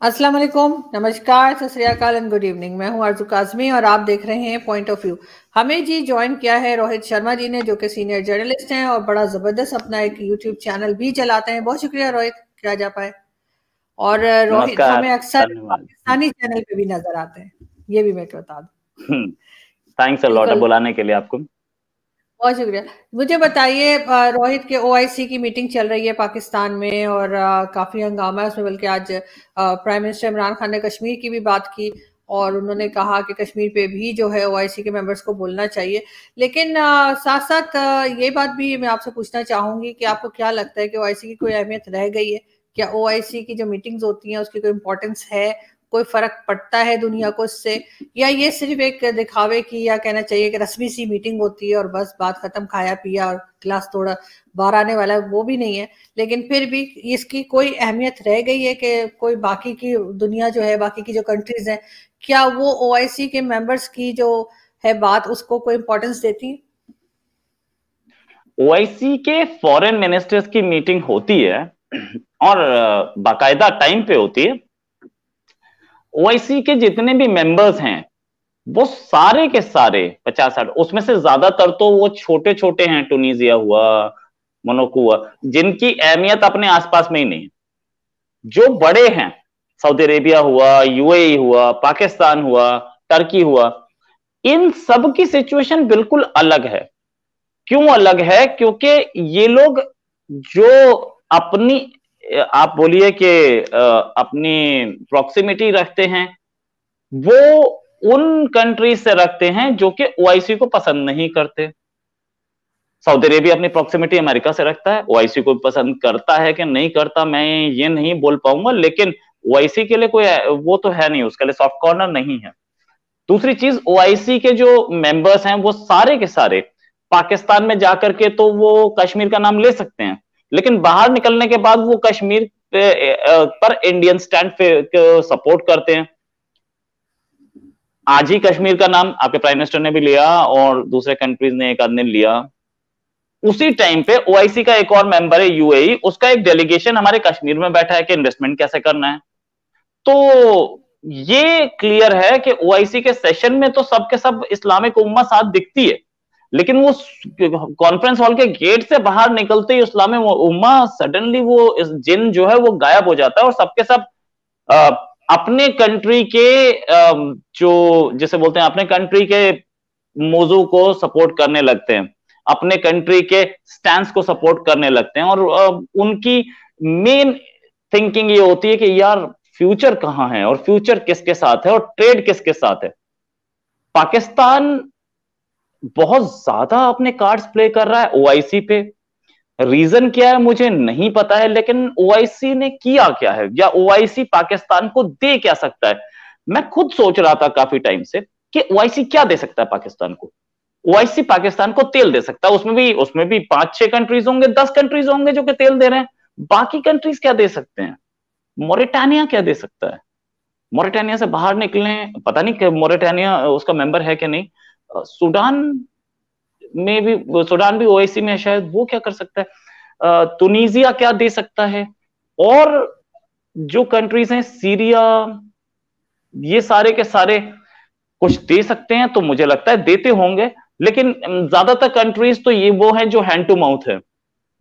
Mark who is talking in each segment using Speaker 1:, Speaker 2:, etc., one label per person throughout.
Speaker 1: अस्सलाम वालेकुम, नमस्कार, सत श्री अकाल एंड गुड इवनिंग। मैं हूं आरजू काजमी और आप देख रहे हैं पॉइंट ऑफ व्यू। हमें जी ज्वाइन किया है रोहित शर्मा जी ने, जो कि सीनियर जर्नलिस्ट हैं और बड़ा जबरदस्त अपना एक यूट्यूब चैनल भी चलाते हैं। बहुत शुक्रिया रोहित, क्या जा पाए। और रोहित
Speaker 2: नमस्कार।
Speaker 1: हमें अक्सर
Speaker 2: धन्यवाद।
Speaker 1: पाकिस्तानी चैनल पे भी नजर आते हैं, ये भी मैं बता दूं।
Speaker 2: थैंक्स अ लॉट
Speaker 1: बिल्कुल,
Speaker 2: बुलाने के लिए आपको।
Speaker 1: बहुत शुक्रिया। मुझे बताइए, रोहित के ओआईसी की मीटिंग चल रही है पाकिस्तान में और काफी हंगामा है उसमें। बल्कि आज प्राइम मिनिस्टर इमरान खान ने कश्मीर की भी बात की और उन्होंने कहा कि कश्मीर पे भी जो है ओआईसी के मेंबर्स को बोलना चाहिए। लेकिन साथ साथ ये बात भी मैं आपसे पूछना चाहूंगी कि आपको क्या लगता है कि ओआईसी की कोई अहमियत रह गई है? क्या ओआईसी की जो मीटिंग्स होती हैं उसकी कोई इम्पोर्टेंस है? कोई फर्क पड़ता है दुनिया को उससे, या ये सिर्फ एक दिखावे की, या कहना चाहिए कि रस्मी सी मीटिंग होती है और बस बात खत्म, खाया पिया और क्लास थोड़ा बाहर आने वाला है, वो भी नहीं है। लेकिन फिर भी इसकी कोई अहमियत रह गई है कि कोई बाकी की दुनिया जो है, बाकी की जो कंट्रीज हैं, क्या वो ओआईसी के मेंबर्स की जो है बात उसको कोई इंपॉर्टेंस देती है?
Speaker 2: ओआईसी के फॉरेन मिनिस्टर्स की मीटिंग होती है और बाकायदा टाइम पे होती है। ओआईसी के जितने भी मेंबर्स हैं वो सारे के सारे 50-60, उसमें से ज्यादातर तो वो छोटे छोटे हैं। टूनिजिया हुआ, मोनाको हुआ, जिनकी अहमियत अपने आसपास में ही नहीं है। जो बड़े हैं, सऊदी अरेबिया हुआ, यूएई हुआ, पाकिस्तान हुआ, टर्की हुआ, इन सब की सिचुएशन बिल्कुल अलग है। क्यों अलग है? क्योंकि ये लोग जो अपनी, आप बोलिए कि अपनी प्रॉक्सिमिटी रखते हैं, वो उन कंट्रीज से रखते हैं जो कि ओआईसी को पसंद नहीं करते। सऊदी अरेबिया अपनी प्रॉक्सिमिटी अमेरिका से रखता है, ओआईसी को पसंद करता है कि नहीं करता मैं ये नहीं बोल पाऊंगा, लेकिन ओआईसी के लिए कोई वो तो है नहीं, उसके लिए सॉफ्ट कॉर्नर नहीं है। दूसरी चीज, ओआईसी के जो मेंबर्स हैं वो सारे के सारे पाकिस्तान में जाकर के तो वो कश्मीर का नाम ले सकते हैं, लेकिन बाहर निकलने के बाद वो कश्मीर पर इंडियन स्टैंड सपोर्ट करते हैं। आज ही कश्मीर का नाम आपके प्राइम मिनिस्टर ने भी लिया और दूसरे कंट्रीज ने एक आध ने लिया। उसी टाइम पे ओआईसी का एक और मेंबर है यूएई, उसका एक डेलीगेशन हमारे कश्मीर में बैठा है कि इन्वेस्टमेंट कैसे करना है। तो ये क्लियर है कि ओआईसी के सेशन में तो सबके सब इस्लामिक उम्मा साथ दिखती है, लेकिन वो कॉन्फ्रेंस हॉल के गेट से बाहर निकलते ही इस्लामिक उम्मा सडनली वो इस जिन जो है वो गायब हो जाता है और सबके सब अपने कंट्री के जो जिसे बोलते हैं अपने कंट्री के मौजू को सपोर्ट करने लगते हैं, अपने कंट्री के स्टैंड को सपोर्ट करने लगते हैं। और उनकी मेन थिंकिंग ये होती है कि यार फ्यूचर कहां है और फ्यूचर किसके साथ है और ट्रेड किसके साथ है। पाकिस्तान बहुत ज्यादा अपने कार्ड्स प्ले कर रहा है ओआईसी पे। रीजन क्या है मुझे नहीं पता है, लेकिन ओआईसी ने किया क्या है या ओआईसी पाकिस्तान को दे क्या सकता है। मैं खुद सोच रहा था काफी टाइम से कि ओआईसी क्या दे सकता है पाकिस्तान को। ओआईसी पाकिस्तान को तेल दे सकता है, उसमें भी 5-6 कंट्रीज होंगे, 10 कंट्रीज होंगे जो कि तेल दे रहे हैं। बाकी कंट्रीज क्या दे सकते हैं? मोरिटानिया क्या दे सकता है? मोरिटानिया से बाहर निकले, पता नहीं कि मोरिटानिया उसका मेंबर है कि नहीं। सूडान में भी, सूडान भी ओआईसी में है शायद, वो क्या कर सकता है? तुनीजिया क्या दे सकता है? और जो कंट्रीज हैं सीरिया, ये सारे के सारे कुछ दे सकते हैं तो मुझे लगता है देते होंगे। लेकिन ज्यादातर कंट्रीज तो ये वो हैं जो हैंड टू माउथ है,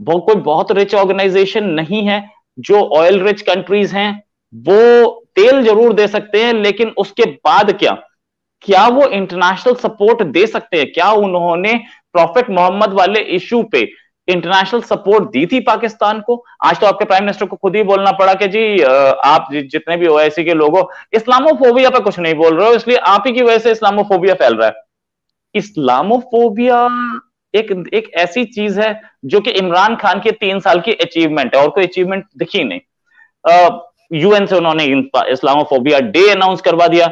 Speaker 2: वो कोई बहुत रिच ऑर्गेनाइजेशन नहीं है। जो ऑयल रिच कंट्रीज हैं वो तेल जरूर दे सकते हैं, लेकिन उसके बाद क्या क्या वो इंटरनेशनल सपोर्ट दे सकते हैं? क्या उन्होंने प्रॉफिट मोहम्मद वाले इशू पे इंटरनेशनल सपोर्ट दी थी पाकिस्तान को? आज तो आपके प्राइम मिनिस्टर को खुद ही बोलना पड़ा कि जी आप जितने भी ओआईसी के लोग हो, इस्लामोफोबिया पे कुछ नहीं बोल रहे हो, इसलिए आप ही की वजह से इस्लामोफोबिया फैल रहा है। इस्लामोफोबिया एक एक ऐसी चीज है जो कि इमरान खान के 3 साल की अचीवमेंट है, और कोई अचीवमेंट दिखी नहीं। यूएन से उन्होंने इस्लामोफोबिया डे अनाउंस करवा दिया।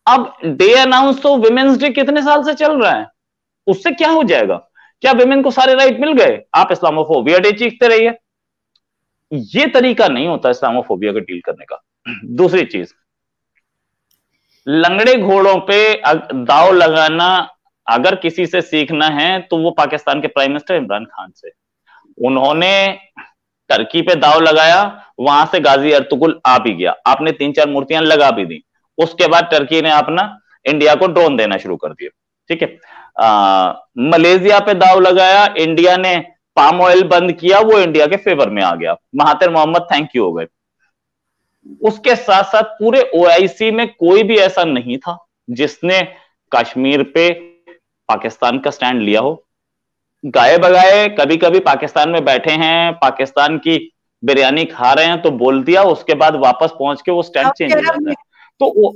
Speaker 2: अब डे अनाउंस तो विमेन्स डे कितने साल से चल रहा है, उससे क्या हो जाएगा? क्या विमेन को सारे राइट मिल गए? आप इस्लामोफोबिया डे चीखते रहिए। ये तरीका नहीं होता इस्लामोफोबिया को डील करने का। दूसरी चीज, लंगड़े घोड़ों पे दाव लगाना अगर किसी से सीखना है तो वो पाकिस्तान के प्राइम मिनिस्टर इमरान खान से। उन्होंने टर्की पे दाव लगाया, वहां से गाजी अर्तुगरुल आ भी गया, आपने 3-4 मूर्तियां लगा भी दी, उसके बाद टर्की ने अपना इंडिया को ड्रोन देना शुरू कर दिया। ठीक है, मलेशिया पे दाव लगाया, इंडिया ने पाम ऑयल बंद किया, वो इंडिया के फेवर में आ गया, महातिर मोहम्मद थैंक यू हो गए। उसके साथ साथ पूरे ओआईसी में कोई भी ऐसा नहीं था जिसने कश्मीर पे पाकिस्तान का स्टैंड लिया हो। गाए बगाए कभी कभी पाकिस्तान में बैठे हैं, पाकिस्तान की बिरयानी खा रहे हैं तो बोल दिया, उसके बाद वापस पहुंच के वो स्टैंड चेंज हो जाता है। तो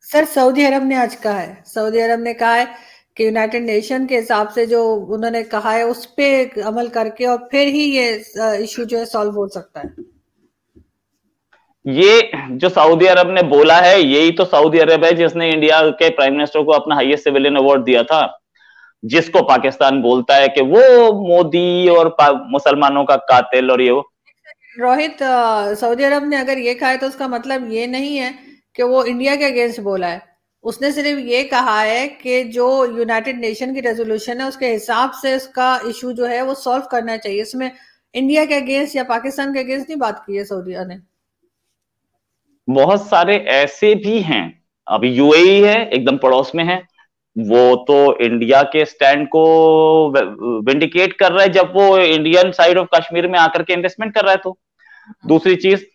Speaker 1: सर सऊदी अरब ने आज कहा है, सऊदी अरब ने कहा है कि यूनाइटेड नेशन के हिसाब से जो उन्होंने कहा है उस पे अमल करके और फिर ही ये इशू जो है सॉल्व हो सकता है।
Speaker 2: ये जो सऊदी अरब ने बोला है, यही तो सऊदी अरब है जिसने इंडिया के प्राइम मिनिस्टर को अपना हाईएस्ट सिविलियन अवार्ड दिया था, जिसको पाकिस्तान बोलता है कि वो मोदी और मुसलमानों का कातिल और ये वो।
Speaker 1: रोहित, सऊदी अरब ने अगर ये कहा है तो उसका मतलब ये नहीं है कि वो इंडिया के अगेंस्ट बोला है। उसने सिर्फ ये कहा है कि जो यूनाइटेड नेशन की रेजोल्यूशन है उसके हिसाब से उसका इशू जो है वो सॉल्व करना चाहिए। इसमें इंडिया के अगेंस्ट या पाकिस्तान के अगेंस्ट नहीं बात की है सऊदी ने।
Speaker 2: बहुत सारे ऐसे भी हैं, अभी यूएई है एकदम पड़ोस में है, वो तो इंडिया के स्टैंड को विंडिकेट कर रहा है जब वो इंडियन साइड ऑफ कश्मीर में आकर के इन्वेस्टमेंट कर रहा है। तो दूसरी चीज,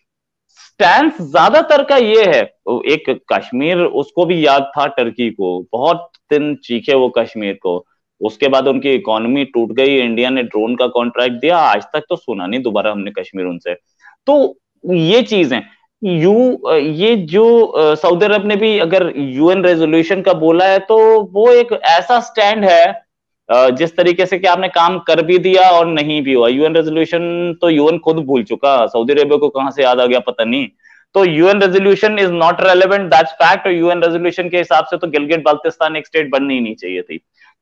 Speaker 2: स्टैंड ज्यादातर का ये है, एक कश्मीर उसको भी याद था टर्की को, बहुत दिन चीखे वो कश्मीर को, उसके बाद उनकी इकोनॉमी टूट गई, इंडिया ने ड्रोन का कॉन्ट्रैक्ट दिया, आज तक तो सुना नहीं दोबारा हमने कश्मीर उनसे। तो ये चीज है, ये जो सऊदी अरब ने भी अगर यूएन रेजोल्यूशन का बोला है तो वो एक ऐसा स्टैंड है जिस तरीके से कि आपने काम कर भी दिया और नहीं भी हुआ। यूएन रेजोल्यूशन तो यूएन खुद भूल चुका, सऊदी अरेबिया को कहां से याद आ गया पता नहीं। तो UN resolution is not relevant, that's fact. और यूएन रेजोल्यूशन के हिसाब से तो गिलगिट बाल्टिस्तान एक स्टेट बननी ही नहीं चाहिए थी,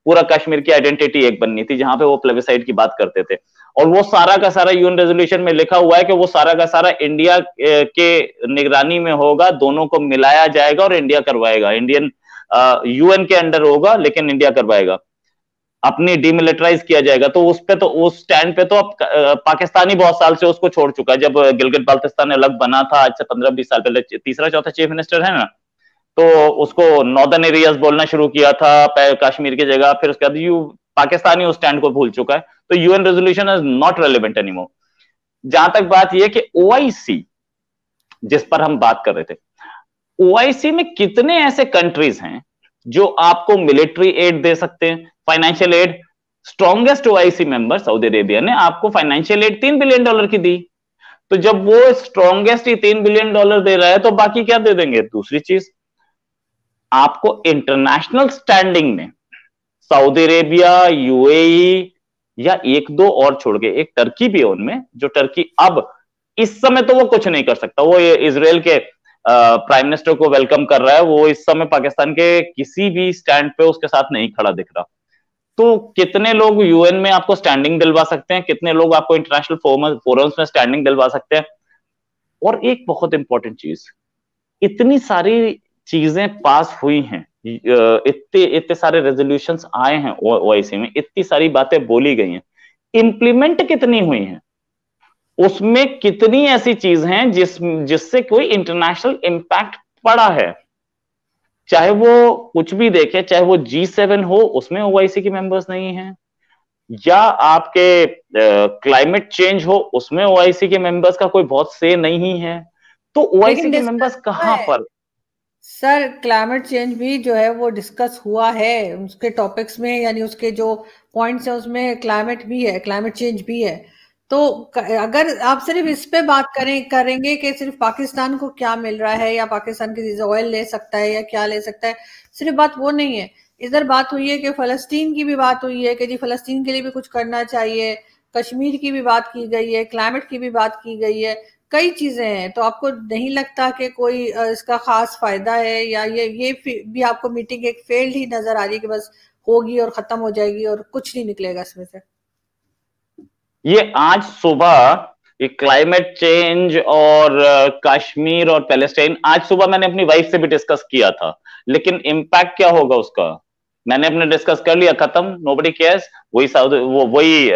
Speaker 2: पूरा कश्मीर की आइडेंटिटी एक बननी थी, जहां पे वो प्लेबिसाइड की बात करते थे। और वो सारा का सारा यूएन रेजोल्यूशन में लिखा हुआ है कि वो सारा का सारा इंडिया के निगरानी में होगा, दोनों को मिलाया जाएगा और इंडिया करवाएगा, इंडियन यूएन के अंडर होगा लेकिन इंडिया करवाएगा, अपनी डीमिलिटराइज किया जाएगा। तो उस पे तो उस स्टैंड पे तो अब पाकिस्तानी बहुत साल से उसको छोड़ चुका है। जब गिलगिट बाल्टिस्तान अलग बना था आज से 15-20 साल पहले, तीसरा चौथा चीफ मिनिस्टर है ना, तो उसको नॉर्दर्न एरियाज बोलना शुरू किया था कश्मीर की जगह, फिर उसके बाद पाकिस्तानी उस स्टैंड को भूल चुका है। तो UN resolution is not relevant anymore. जहां तक बात यह कि ओआईसी जिस पर हम बात कर रहे थे, ओआईसी में कितने ऐसे कंट्रीज हैं जो आपको मिलिट्री एड दे सकते हैं, financial aid. Strongest OIC member Saudi Arabia ने आपको फाइनेंशियल एड $3 बिलियन की दी। तो जब वो स्ट्रॉन्गेस्ट ही $3 बिलियन दे रहा है तो बाकी क्या दे देंगे। दूसरी चीज, आपको इंटरनेशनल स्टैंडिंग में सऊदी अरेबिया, यूएई या एक दो और छोड़ के एक टर्की भी है उनमें, जो टर्की अब इस समय तो वो कुछ नहीं कर सकता, वो इजराइल के प्राइम मिनिस्टर को वेलकम कर रहा है, वो इस समय पाकिस्तान के किसी भी स्टैंड पे उसके साथ नहीं खड़ा दिख रहा। तो कितने लोग यूएन में आपको स्टैंडिंग दिलवा सकते हैं, कितने लोग आपको इंटरनेशनल फोरम्स में स्टैंडिंग दिलवा सकते हैं। और एक बहुत इंपॉर्टेंट चीज, इतनी सारी चीजें पास हुई हैं, इतने सारे रेजोल्यूशंस आए हैं ओआईसी में, इतनी सारी बातें बोली गई हैं, इंप्लीमेंट कितनी हुई हैं, उसमें कितनी ऐसी चीज हैं जिससे कोई इंटरनेशनल इंपैक्ट पड़ा है। चाहे वो कुछ भी देखे, चाहे वो G7 हो, उसमें ओआईसी के मेंबर्स नहीं हैं, या आपके क्लाइमेट चेंज हो, उसमें ओआईसी के मेंबर्स का कोई बहुत से नहीं है। तो ओआईसी के मेंबर्स कहां पर।
Speaker 1: सर क्लाइमेट चेंज भी जो है वो डिस्कस हुआ है उसके टॉपिक्स में, यानी उसके जो पॉइंट्स है उसमें क्लाइमेट भी है, क्लाइमेट चेंज भी है। तो अगर आप सिर्फ इस पे बात करेंगे कि सिर्फ पाकिस्तान को क्या मिल रहा है या पाकिस्तान की ऑयल ले सकता है या क्या ले सकता है, सिर्फ बात वो नहीं है। इधर बात हुई है कि फलस्तीन की भी बात हुई है कि जी फलस्तीन के लिए भी कुछ करना चाहिए, कश्मीर की भी बात की गई है, क्लाइमेट की भी बात की गई है, कई चीजें हैं। तो आपको नहीं लगता कि कोई इसका खास फायदा है, या ये भी आपको मीटिंग एक फेल्ड ही नजर आ रही है कि बस होगी और खत्म हो जाएगी और कुछ नहीं निकलेगा इसमें से।
Speaker 2: ये आज सुबह ये क्लाइमेट चेंज और कश्मीर और पैलेस्टाइन, आज सुबह मैंने अपनी वाइफ से भी डिस्कस किया था, लेकिन इम्पैक्ट क्या होगा उसका मैंने अपने डिस्कस कर लिया, खत्म, नोबडी केयर्स। वही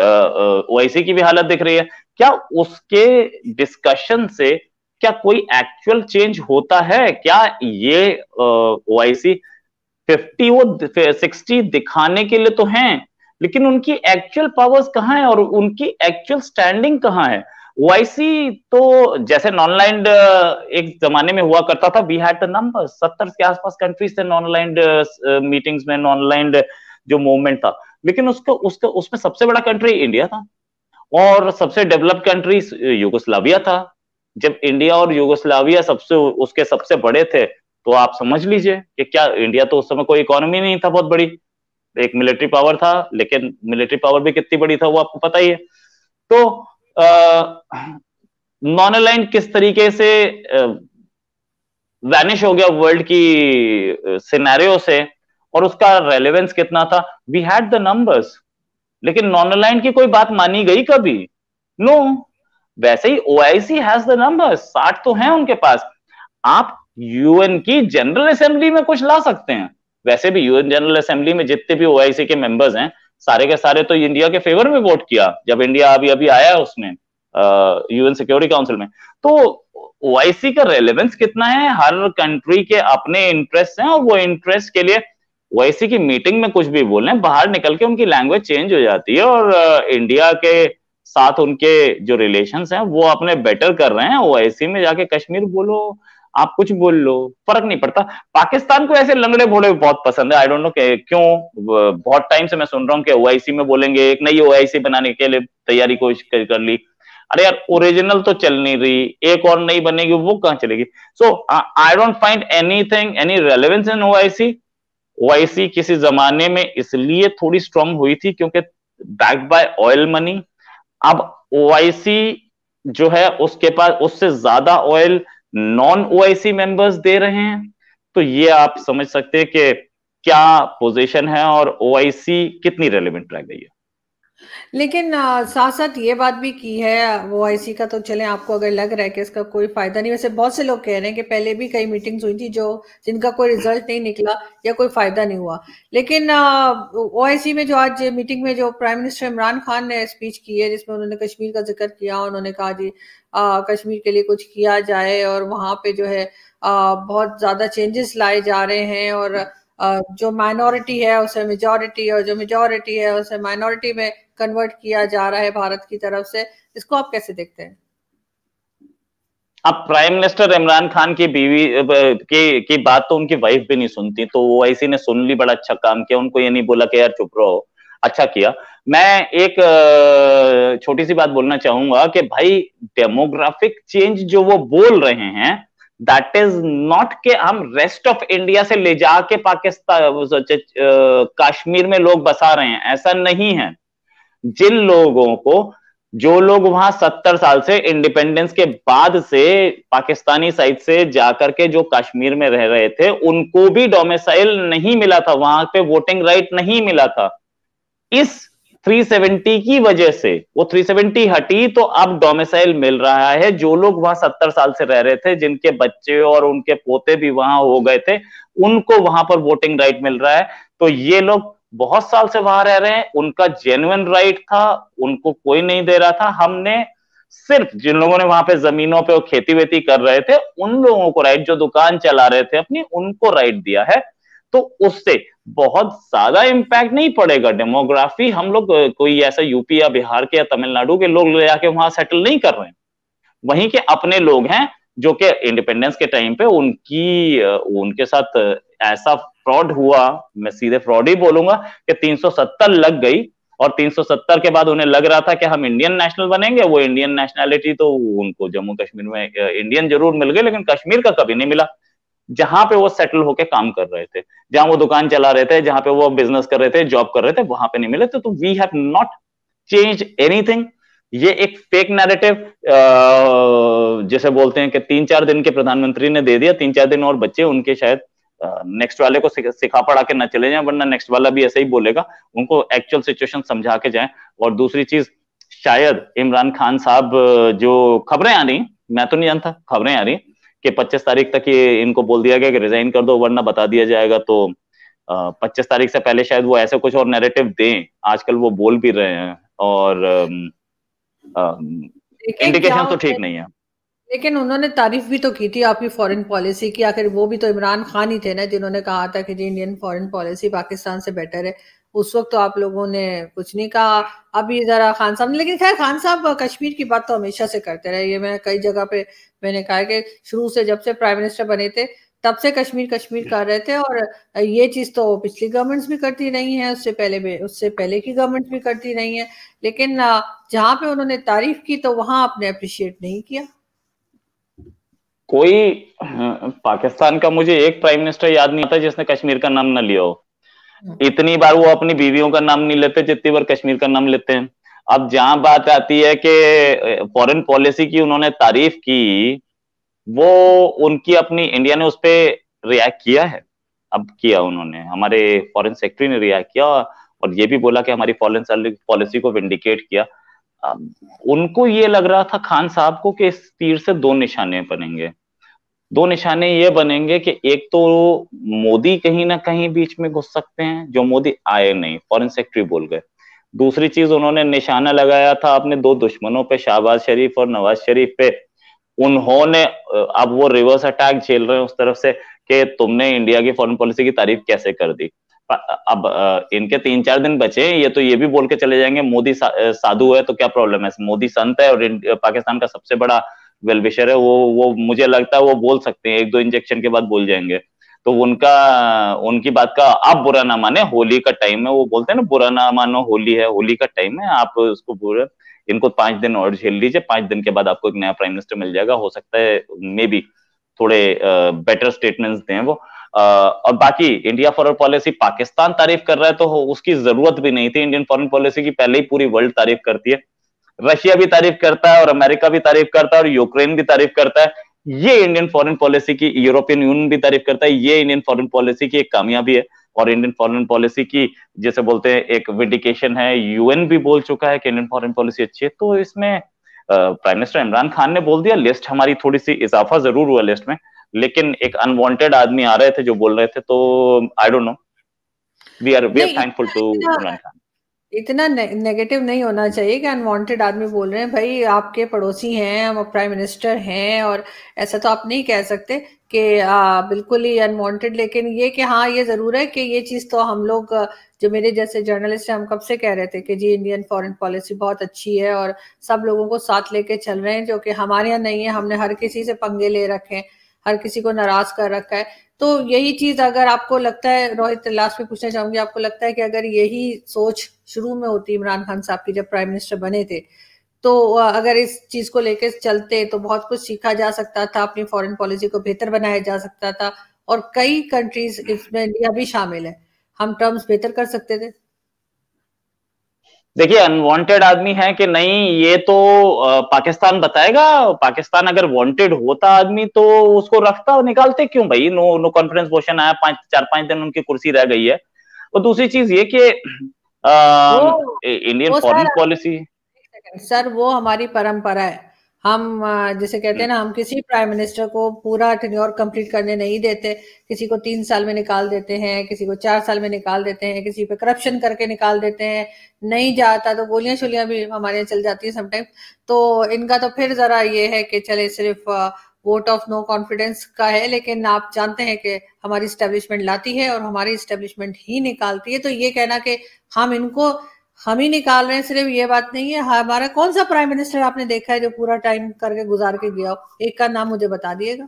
Speaker 2: ओआईसी की भी हालत दिख रही है क्या उसके डिस्कशन से क्या कोई एक्चुअल चेंज होता है? क्या ये ओआईसी 50 वो 60 दिखाने के लिए तो हैं, लेकिन उनकी एक्चुअल पावर्स कहाँ है और उनकी एक्चुअल स्टैंडिंग कहाँ है? ओआईसी तो जैसे नॉन लाइंड एक जमाने में हुआ करता था, वी हैड द नंबर 70 के आसपास कंट्रीज थे नॉन लाइंड मीटिंग्स में, नॉन लाइंड जो मूवमेंट था, लेकिन उसको उसका उसमें सबसे बड़ा कंट्री इंडिया था और सबसे डेवलप्ड कंट्री यूगोस्लाविया था। जब इंडिया और यूगोस्लाविया सबसे उसके सबसे बड़े थे, तो आप समझ लीजिए कि क्या इंडिया तो उस समय कोई इकोनॉमी नहीं था बहुत बड़ी, एक मिलिट्री पावर था, लेकिन मिलिट्री पावर भी कितनी बड़ी था वो आपको पता ही है। तो नॉन अलाइंड किस तरीके से वैनिश हो गया वर्ल्ड की सिनेरियो से, और उसका रेलेवेंस कितना था, वी हैड द नंबर्स, लेकिन नॉन अलाइंड की कोई बात मानी गई कभी? No no. वैसे ही ओआईसी हैज द नंबर्स, 60 तो हैं उनके पास। आप यूएन की जनरल असेंबली में कुछ ला सकते हैं, वैसे भी यूएन जनरल असेंबली में जितने भी ओआईसी के मेंबर्स हैं सारे के सारे तो इंडिया के फेवर में वोट किया जब इंडिया अभी अभी आया है उसमें यूएन सिक्योरिटी काउंसिल में। तो ओआईसी का रेलेवेंस कितना है? हर कंट्री के अपने इंटरेस्ट हैं और वो इंटरेस्ट के लिए ओआईसी की मीटिंग में कुछ भी बोल रहे, बाहर निकल के उनकी लैंग्वेज चेंज हो जाती है और इंडिया के साथ उनके जो रिलेशंस हैं वो अपने बेटर कर रहे हैं। ओआईसी में जाके कश्मीर बोलो, आप कुछ बोल लो, फर्क नहीं पड़ता। पाकिस्तान को ऐसे लंगड़े भोड़े बहुत पसंद है, आई डोंट नो क्यों। बहुत टाइम से मैं सुन रहा हूँ कि ओआईसी में बोलेंगे, एक नई ओआईसी बनाने के लिए तैयारी कोशिश कर ली। अरे यार ओरिजिनल तो चल नहीं रही, एक और नई बनेगी वो कहां चलेगी? So I don't find anything any relevance in OIC. OIC किसी जमाने में इसलिए थोड़ी स्ट्रांग हुई थी क्योंकि बैक्ड बाय ऑयल मनी। अब ओआईसी जो है उसके पास उससे ज्यादा ऑयल नॉन ओआईसी मेंबर्स दे रहे हैं, तो ये आप समझ सकते हैं कि क्या पोजीशन है और ओआईसी कितनी रेलेवेंट रह गई है।
Speaker 1: लेकिन साथ साथ ये बात भी की है ओआईसी का, तो चले आपको अगर लग रहा है कि इसका कोई फायदा नहीं, वैसे बहुत से लोग कह रहे हैं कि पहले भी कई मीटिंग्स हुई थी जो जिनका कोई रिजल्ट नहीं निकला या कोई फायदा नहीं हुआ। लेकिन ओआईसी में जो आज मीटिंग में जो प्राइम मिनिस्टर इमरान खान ने स्पीच की है जिसमें उन्होंने कश्मीर का जिक्र किया, उन्होंने कहा जी कश्मीर के लिए कुछ किया जाए और वहां पे जो है बहुत ज्यादा चेंजेस लाए जा रहे हैं और जो माइनॉरिटी है उसे मेजॉरिटी और जो मेजॉरिटी है उसे माइनॉरिटी में कन्वर्ट किया जा रहा है भारत की तरफ से, इसको आप कैसे देखते हैं?
Speaker 2: अब प्राइम मिनिस्टर इमरान खान की बीवी की बात तो उनकी वाइफ भी नहीं सुनती, तो ओआईसी ने सुन ली, बड़ा अच्छा काम किया, उनको ये नहीं बोला कि यार चुप रहो, अच्छा किया। मैं एक छोटी सी बात बोलना चाहूंगा कि भाई डेमोग्राफिक चेंज जो वो बोल रहे हैं दैट इज नॉट के हम रेस्ट ऑफ इंडिया से ले जाके पाकिस्तान कश्मीर में लोग बसा रहे हैं, ऐसा नहीं है। जिन लोगों को जो लोग वहां 70 साल से इंडिपेंडेंस के बाद से पाकिस्तानी साइड से जाकर के जो कश्मीर में रह रहे थे उनको भी डोमिसाइल नहीं मिला था, वहां पे वोटिंग राइट नहीं मिला था। इस 370 की वजह से वो 370 हटी तो अब डोमिसाइल मिल रहा है। जो लोग वहां 70 साल से रह रहे थे, जिनके बच्चे और उनके पोते भी वहां हो गए थे, उनको वहां पर वोटिंग राइट मिल रहा है। तो ये लोग बहुत साल से वहां रह रहे हैं, उनका जेन्युइन राइट था, उनको कोई नहीं दे रहा था। हमने सिर्फ जिन लोगों ने वहां पे जमीनों पे खेती वेती कर रहे थे उन लोगों को राइट, जो दुकान चला रहे थे अपनी उनको राइट दिया है। तो उससे बहुत ज्यादा इंपैक्ट नहीं पड़ेगा। डेमोग्राफी हम लोग कोई ऐसा यूपी या बिहार के या तमिलनाडु के लोग ले जाके वहां सेटल नहीं कर रहे हैं, वहीं के अपने लोग हैं जो कि इंडिपेंडेंस के टाइम पे उनके साथ ऐसा फ्रॉड हुआ, मैं सीधे फ्रॉड ही बोलूंगा कि 370 लग गई और 370 के बाद उन्हें लग रहा था कि हम इंडियन नेशनल बनेंगे। वो इंडियन नेशनैलिटी तो उनको जम्मू कश्मीर में इंडियन जरूर मिल गए लेकिन कश्मीर का कभी नहीं मिला, जहां पे वो सेटल होके काम कर रहे थे, जहां वो दुकान चला रहे थे, जहां पे वो बिजनेस कर रहे थे, जॉब कर रहे थे, वहां पे नहीं मिले। तो we have not change anything. ये एक फेक नैरेटिव जिसे बोलते हैं कि 3-4 दिन के प्रधानमंत्री ने दे दिया, 3-4 दिन और बच्चे उनके शायद नेक्स्ट वाले को सिखा पढ़ा के ना चले जाएं, वरना नेक्स्ट वाला भी ऐसे ही बोलेगा। उनको एक्चुअल सिचुएशन समझा के जाएं। और दूसरी चीज, शायद इमरान खान साहब, जो खबरें आ रही, मैं तो नहीं जानता, खबरें आ रही कि 25 तारीख तक ये इनको बोल दिया गया कि रिजाइन कर दो वरना बता दिया जाएगा। तो 25 तारीख से पहले शायद वो ऐसे कुछ और नैरेटिव दें, आजकल वो बोल भी रहे हैं। और
Speaker 1: लेकिन क्या
Speaker 2: इंडिकेशन तो ठीक नहीं है।
Speaker 1: लेकिन उन्होंने तारीफ भी तो की थी आपकी फॉरेन पॉलिसी की। आखिर वो भी तो इमरान खान ही थे ना जिन्होंने कहा था कि जी इंडियन फॉरेन पॉलिसी पाकिस्तान से बेटर है। उस वक्त तो आप लोगों ने कुछ नहीं कहा। अभी जरा खान साहब ने, लेकिन खैर खान साहब कश्मीर की बात तो हमेशा से करते रहे। ये मैं कई जगह पे मैंने कहा है कि शुरू से जब से प्राइम मिनिस्टर बने थे तब से कश्मीर कश्मीर कर रहे थे। और ये चीज तो पिछली गवर्नमेंट्स भी करती रही हैं, उससे पहले की गवर्नमेंट भी करती रही है। लेकिन जहां पे उन्होंने तारीफ की तो वहां आपने अप्रिशिएट नहीं किया।
Speaker 2: कोई पाकिस्तान का मुझे एक प्राइम मिनिस्टर याद नहीं आता जिसने कश्मीर का नाम न लिया हो। इतनी बार वो अपनी बीवियों का नाम नहीं लेते जितनी बार कश्मीर का नाम लेते हैं। अब जहां बात आती है कि फॉरेन पॉलिसी की उन्होंने तारीफ की, वो उनकी अपनी इंडिया ने उस पर रिएक्ट किया है। अब किया उन्होंने, हमारे फॉरेन सेक्रेटरी ने रिएक्ट किया और ये भी बोला कि हमारी फॉरेन पॉलिसी को विंडिकेट किया। उनको ये लग रहा था खान साहब को कि इस तीर से दो निशाने बनेंगे। दो निशाने ये बनेंगे कि एक तो मोदी कहीं ना कहीं बीच में घुस सकते हैं, जो मोदी आए नहीं, फॉरेन सेक्रेटरी बोल गए। दूसरी चीज उन्होंने निशाना लगाया था अपने दो दुश्मनों पे, शहबाज शरीफ और नवाज शरीफ पे। उन्होंने अब वो रिवर्स अटैक झेल रहे हैं उस तरफ से कि तुमने इंडिया की फॉरेन पॉलिसी की तारीफ कैसे कर दी। अब इनके 3-4 दिन बचे, ये तो ये भी बोल के चले जाएंगे मोदी साधु है तो क्या प्रॉब्लम है, मोदी संत है और पाकिस्तान का सबसे बड़ा वेलविशर है। वो मुझे लगता है वो बोल सकते हैं, 1-2 इंजेक्शन के बाद बोल जाएंगे। तो उनकी बात का आप बुरा ना माने, होली का टाइम है, वो बोलते हैं ना बुरा ना मानो होली है, होली का टाइम है, आप उसको बुरा, इनको 5 दिन और झेल लीजिए, 5 दिन के बाद आपको एक नया प्राइम मिनिस्टर मिल जाएगा। हो सकता है मे बी थोड़े बेटर स्टेटमेंट्स दें वो। और बाकी इंडिया फॉरेन पॉलिसी, पाकिस्तान तारीफ कर रहा है तो उसकी जरूरत भी नहीं थी। इंडियन फॉरेन पॉलिसी की पहले ही पूरी वर्ल्ड तारीफ करती है। रशिया भी तारीफ करता है और अमेरिका भी तारीफ करता है और यूक्रेन भी तारीफ करता है। ये इंडियन फॉरेन पॉलिसी की, यूरोपियन यूनियन भी तारीफ करता है। ये इंडियन फॉरेन पॉलिसी की एक कामयाबी है और इंडियन फॉरेन पॉलिसी की जैसे बोलते हैं एक विंडिकेशन है। यूएन भी बोल चुका है कि इंडियन फॉरेन पॉलिसी अच्छी है। तो इसमें प्राइम मिनिस्टर इमरान खान ने बोल दिया, लिस्ट हमारी थोड़ी सी इजाफा जरूर हुआ लिस्ट में, लेकिन एक अनवांटेड आदमी आ रहे थे जो बोल रहे थे, तो I don't know, we are
Speaker 1: नहीं,
Speaker 2: थैंकफुल टू इमरान खान।
Speaker 1: इतना नेगेटिव नहीं होना चाहिए कि अनवांटेड आदमी बोल रहे हैं। भाई आपके पड़ोसी हैं, हम प्राइम मिनिस्टर हैं, और ऐसा तो आप नहीं कह सकते कि बिल्कुल ही अनवांटेड। लेकिन ये कि हाँ, ये जरूर है कि ये चीज तो हम लोग जो मेरे जैसे जर्नलिस्ट हैं, हम कब से कह रहे थे कि जी इंडियन फॉरेन पॉलिसी बहुत अच्छी है और सब लोगों को साथ लेके चल रहे हैं, जो कि हमारे यहाँ नहीं है। हमने हर किसी से पंगे ले रखे हैं, हर किसी को नाराज कर रखा है। तो यही चीज अगर आपको लगता है, रोहित लास्ट में पूछना चाहूंगी, आपको लगता है कि अगर यही सोच शुरू में होती इमरान खान साहब की जब प्राइम मिनिस्टर बने थे, तो अगर इस चीज को लेकर चलते तो बहुत कुछ सीखा जा सकता था, अपनी फॉरेन पॉलिसी को बेहतर बनाया जा सकता था, और कई कंट्रीज, इसमें इंडिया भी शामिल है, हम टर्म्स बेहतर कर सकते थे।
Speaker 2: देखिए अनवांटेड आदमी है कि नहीं ये तो पाकिस्तान बताएगा। पाकिस्तान अगर वांटेड होता आदमी तो उसको रखता, निकालते क्यों भाई? नो कॉन्फिडेंस मोशन आया, 4-5 दिन उनकी कुर्सी रह गई है। और दूसरी चीज ये कि
Speaker 1: वो
Speaker 2: इंडियन
Speaker 1: वो
Speaker 2: फॉरेन
Speaker 1: सर
Speaker 2: पॉलिसी,
Speaker 1: सर वो हमारी परंपरा है। हम जैसे कहते हैं ना, हम किसी प्राइम मिनिस्टर को पूरा टेन्योर कंप्लीट करने नहीं देते। किसी को 3 साल में निकाल देते हैं, किसी को 4 साल में निकाल देते हैं, किसी पे करप्शन करके निकाल देते हैं। नहीं जाता तो गोलियां शोलियां भी हमारे यहाँ चल जाती है समटाइम। तो इनका तो फिर जरा ये है कि चले सिर्फ वोट ऑफ नो कॉन्फिडेंस का है, लेकिन आप जानते हैं कि हमारी स्टैब्लिशमेंट लाती है और हमारी स्टैब्लिशमेंट ही निकालती है। तो ये कहना कि हम ही निकाल रहे हैं, सिर्फ ये बात नहीं है। हमारा कौन सा प्राइम मिनिस्टर आपने देखा है जो पूरा टाइम करके गुजार के गया हो? एक का नाम मुझे बता दिएगा।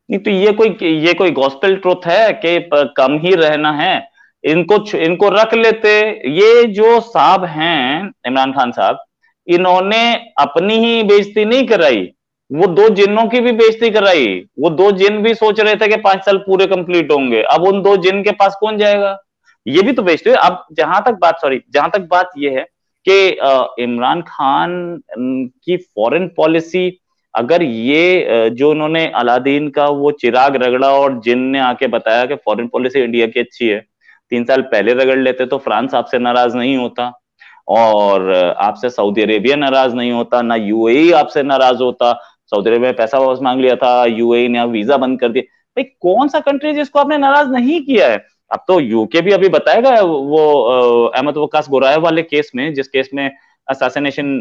Speaker 2: नहीं तो ये कोई गॉस्पेल ट्रुथ है कि कम ही रहना है? इनको रख लेते। ये जो साहब हैं इमरान खान साहब, इन्होंने अपनी ही बेइज्जती नहीं कराई, वो दो जिन्नों की भी बेइज्जती कराई। वो दो जिन भी सोच रहे थे कि 5 साल पूरे कंप्लीट होंगे, अब उन दो जिन के पास कौन जाएगा? ये भी तो बेइज्जती है। अब जहां तक बात ये है कि इमरान खान की फॉरेन पॉलिसी, अगर ये जो उन्होंने अलादीन का वो चिराग रगड़ा और जिन ने आके बताया कि फॉरेन पॉलिसी इंडिया की अच्छी है, 3 साल पहले रगड़ लेते तो फ्रांस आपसे नाराज नहीं होता और आपसे सऊदी अरेबिया नाराज नहीं होता, ना यूएई आपसे नाराज होता। सऊदी अरेबिया में पैसा वापस मांग लिया था, यूएई ने अब वीजा बंद कर दिया। भाई कौन सा कंट्री जिसको आपने नाराज नहीं किया है? अब तो यूके भी अभी बताएगा वो अहमद वकास गुराया वाले केस में, जिस केस में असैसिनेशन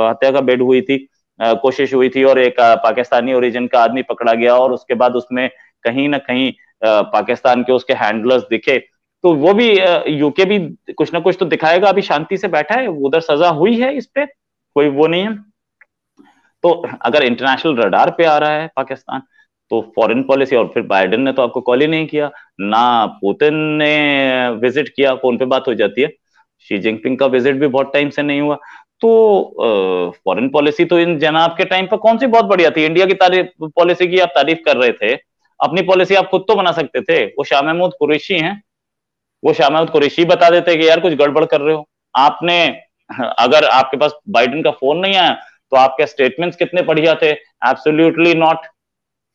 Speaker 2: हत्या का बिड हुई थी, कोशिश हुई थी, और एक पाकिस्तानी ओरिजिन का आदमी पकड़ा गया, और उसके बाद उसमें कहीं ना कहीं पाकिस्तान के उसके हैंडलर्स दिखे, तो वो भी यूके भी कुछ ना कुछ तो दिखाएगा। अभी शांति से बैठा है, उधर सजा हुई है, इस पे कोई वो नहीं है। तो अगर इंटरनेशनल रडार पे आ रहा है पाकिस्तान, तो फॉरेन पॉलिसी, और फिर बाइडेन ने तो आपको कॉल ही नहीं किया, ना पुतिन ने विजिट किया, फोन पे बात हो जाती है, शी जिनपिंग का विजिट भी बहुत टाइम से नहीं हुआ। तो फॉरेन पॉलिसी तो इन जनाब के टाइम पर कौन सी बहुत बढ़िया थी। इंडिया की तारीफ पॉलिसी की आप तारीफ कर रहे थे, अपनी पॉलिसी आप खुद तो बना सकते थे। वो शाह महमूद कुरैशी हैं, वो शाह महमूद कुरैशी बता देते कि यार कुछ गड़बड़ कर रहे हो आपने। अगर आपके पास बाइडेन का फोन नहीं आया तो आपके स्टेटमेंट्स कितने बढ़िया थे, एब्सोल्युटली नॉट।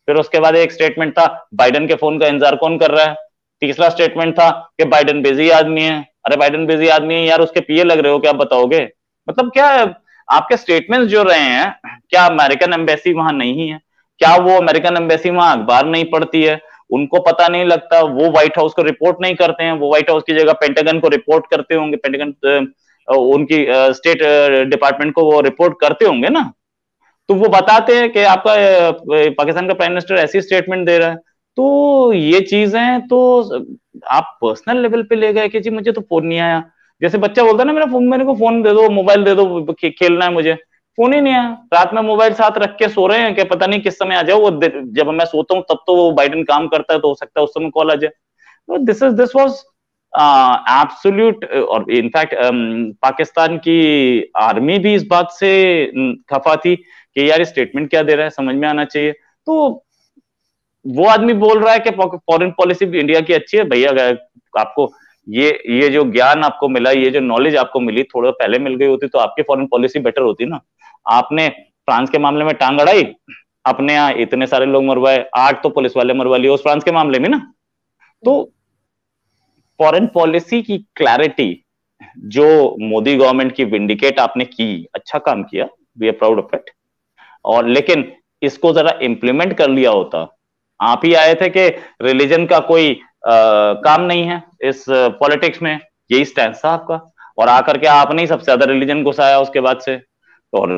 Speaker 2: फिर उसके बाद एक स्टेटमेंट था, बाइडेन के फोन का इंतजार कौन कर रहा है। तीसरा स्टेटमेंट था कि बाइडेन बिजी आदमी है। अरे बाइडेन बिजी आदमी है यार, उसके पीए लग रहे हो, क्या बताओगे? मतलब क्या है आपके स्टेटमेंट्स जो रहे हैं? क्या अमेरिकन एम्बेसी वहां नहीं है? क्या वो अमेरिकन एम्बेसी वहां अखबार नहीं पढ़ती है? उनको पता नहीं लगता? वो व्हाइट हाउस को रिपोर्ट नहीं करते हैं? वो व्हाइट हाउस की जगह पेंटागन को रिपोर्ट करते होंगे, पेंटागन उनकी स्टेट डिपार्टमेंट को वो रिपोर्ट करते होंगे ना। तो वो बताते हैं कि आपका पाकिस्तान का प्राइम मिनिस्टर ऐसी स्टेटमेंट दे रहा है। तो ये चीजें तो आप पर्सनल लेवल पे ले गए कि जी मुझे तो फोन नहीं आया। जैसे बच्चा बोलता है ना, मेरा फोन, मेरे को फोन दे दो, मोबाइल दे दो, खेलना है मुझे, फोन ही नहीं आया। रात में मोबाइल साथ रख के सो रहे हैं कि पता नहीं किस समय आ जाओ। वो जब मैं सोता हूँ तब तो वो बाइडेन काम करता है, तो हो सकता है उस समय कॉल आ जाए। तो दिस वाज एब्सोल्यूट। और इनफैक्ट पाकिस्तान की आर्मी भी इस बात से खफा थी कि यार स्टेटमेंट क्या दे रहा है, समझ में आना चाहिए। तो वो आदमी बोल रहा है कि फॉरेन पॉलिसी भी इंडिया की अच्छी है। भैया अगर आपको ये जो ज्ञान आपको मिला, ये जो नॉलेज आपको मिली, थोड़ा पहले मिल गई होती तो आपकी फॉरेन पॉलिसी बेटर होती ना। आपने फ्रांस के मामले में टांग अड़ाई, अपने यहाँ इतने सारे लोग मरवाए, 8 तो पुलिस वाले मरवा लिए उस फ्रांस के मामले में ना। तो फॉरेन पॉलिसी की क्लैरिटी जो मोदी गवर्नमेंट की विंडिकेट आपने की, अच्छा काम किया, we are proud of it. और लेकिन इसको जरा इंप्लीमेंट कर लिया होता। आप ही आए थे कि रिलीजन का कोई काम नहीं है इस पॉलिटिक्स में, यही स्टैंड था आपका, और आकर के आपने ही सबसे ज्यादा रिलीजन घुसाया उसके बाद से। और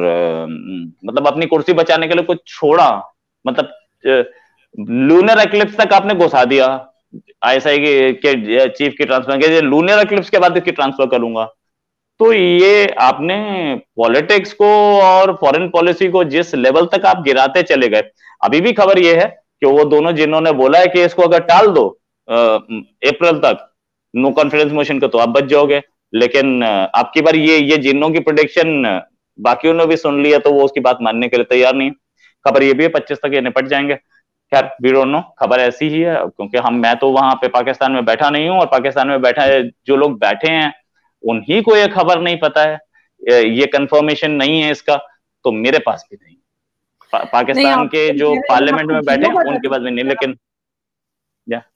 Speaker 2: मतलब अपनी कुर्सी बचाने के लिए कुछ छोड़ा, मतलब लूनर एक्लिप्स तक आपने घुसा दिया। आईएसआई के चीफ की ट्रांसफर के लूनर एक्लिप्स के बाद इसकी ट्रांसफर करूंगा। तो ये आपने पॉलिटिक्स को और फॉरेन पॉलिसी को जिस लेवल तक आप गिराते चले गए। अभी भी खबर ये है कि वो दोनों जिन्होंने बोला है कि इसको अगर टाल दो अप्रैल तक नो कॉन्फिडेंस मोशन का, तो आप बच जाओगे। लेकिन आपकी बार ये जिन्हों की प्रोडिक्शन बाकियों ने भी सुन लिया, तो वो उसकी बात मानने के लिए तैयार नहीं। खबर ये भी है 25 तक ये निपट जाएंगे। खैर वी डोंट नो, खबर ऐसी ही है, क्योंकि मैं तो वहां पे पाकिस्तान में बैठा नहीं हूं, और पाकिस्तान में बैठा है जो लोग बैठे हैं उन्हीं को ये खबर नहीं पता है, ये कंफर्मेशन नहीं है इसका। तो मेरे पास भी नहीं, पाकिस्तान के जो पार्लियामेंट में बैठे हैं उनके पास भी नहीं। लेकिन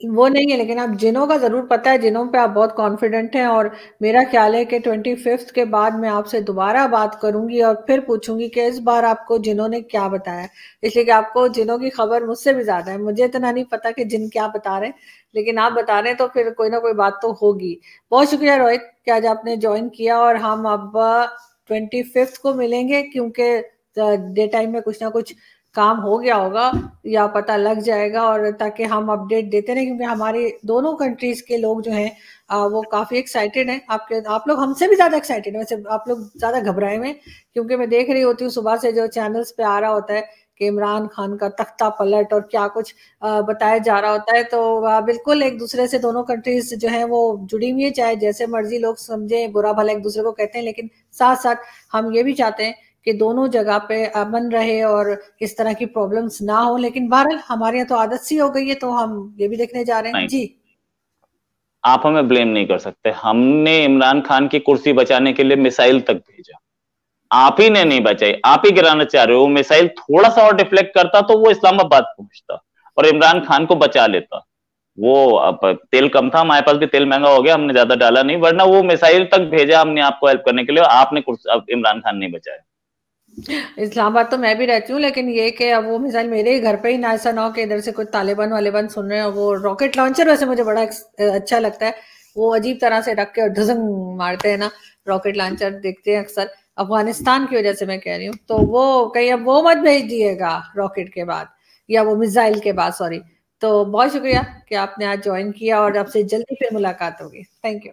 Speaker 1: वो नहीं है, लेकिन आप जिनों का जरूर पता है, जिनों पे आप बहुत कॉन्फिडेंट हैं। और मेरा ख्याल है कि 25 के बाद मैं आपसे दोबारा बात करूंगी और फिर पूछूंगी कि इस बार आपको जिनों ने क्या बताया, इसलिए कि आपको जिनों की खबर मुझसे भी ज्यादा है। मुझे इतना नहीं पता कि जिन क्या बता रहे हैं, लेकिन आप बता रहे हैं तो फिर कोई ना कोई बात तो होगी। बहुत शुक्रिया रोहित कि आज आपने ज्वाइन किया, और हम अब 25 को मिलेंगे, क्योंकि डे टाइम में कुछ ना कुछ काम हो गया होगा या पता लग जाएगा, और ताकि हम अपडेट देते रहे, क्योंकि हमारी दोनों कंट्रीज के लोग जो हैं वो काफी एक्साइटेड हैं। आप लोग हमसे भी ज्यादा एक्साइटेड हैं, वैसे आप लोग ज्यादा घबराए हुए, क्योंकि मैं देख रही होती हूँ सुबह से जो चैनल्स पे आ रहा होता है कि इमरान खान का तख्ता पलट और क्या कुछ बताया जा रहा होता है। तो बिल्कुल एक दूसरे से दोनों कंट्रीज जो है वो जुड़ी हुई है, चाहे जैसे मर्जी लोग समझे, बुरा भला एक दूसरे को कहते हैं, लेकिन साथ साथ हम ये भी चाहते हैं कि दोनों जगह पे अमन रहे और इस तरह की प्रॉब्लम्स ना हो। लेकिन बहरहाल हमारे यहाँ तो आदत सी हो गई है, तो हम ये भी देखने जा रहे हैं। जी
Speaker 2: आप हमें ब्लेम नहीं कर सकते, हमने इमरान खान की कुर्सी बचाने के लिए मिसाइल तक भेजा, आप ही ने नहीं बचाई, आप ही गिराना चाह रहे हो। वो मिसाइल थोड़ा सा और डिफ्लेक्ट करता तो वो इस्लामाबाद पहुंचता और इमरान खान को बचा लेता। वो अब तेल कम था, हमारे पास भी तेल महंगा हो गया, हमने ज्यादा डाला नहीं, वरना वो मिसाइल तक भेजा हमने आपको हेल्प करने के लिए, आपने इमरान खान नहीं बचाया।
Speaker 1: इस्लामाबाद तो मैं भी रहती हूँ, लेकिन ये कि अब वो मिसाइल मेरे ही घर पे ही ना, ऐसा ना हो कि इधर से कोई तालिबान वालेबान सुन रहे हैं। वो रॉकेट लॉन्चर वैसे मुझे बड़ा अच्छा लगता है, वो अजीब तरह से रख के और धुजंग मारते हैं ना, रॉकेट लॉन्चर देखते हैं अक्सर, अफगानिस्तान की वजह से मैं कह रही हूँ, तो वो कहीं अब वो मत भेज दिएगा रॉकेट के बाद या वो मिसाइल के बाद, सॉरी। तो बहुत शुक्रिया कि आपने आज ज्वाइन किया और आपसे जल्दी फिर मुलाकात होगी। Thank you.